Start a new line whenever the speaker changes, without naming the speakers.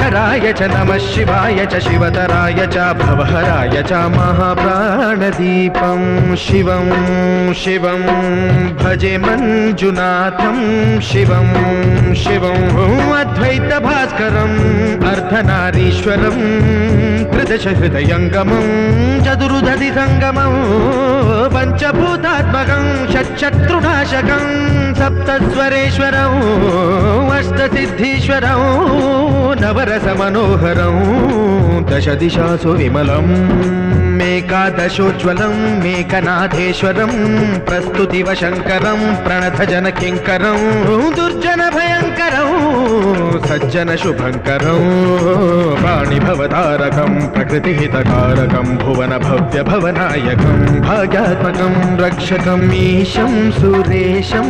शङ्कराय च नमः शिवाय च शिवतराय च भवहराय च महाप्राणदीपं शिवं शिवं भजे मञ्जुनाथं शिवं शिवं अद्वैतभास्करम् अर्धनारीश्वरं त्रिदशहृदयङ्गमं चतुर्दधिसङ्गमं पञ्चभूतात्मकं षट्शत्रुनाशकं सप्तस्वरेश्वरं अष्टसिद्धीश्वरं नवरसमनोहरं दशदिशासु विमलं मेकादशोज्ज्वलं मेकनाथेश्वरं प्रस्तुतिव शङ्करं प्रणतजनकिङ्करं दुर्जनभयङ्करं सज्जनशुभङ्करं वाणिभवतारकं प्रकृतिहितकारकं भुवनभव्यभवनायकं भाग्यात्मकं रक्षकम् ईशं सुरेशं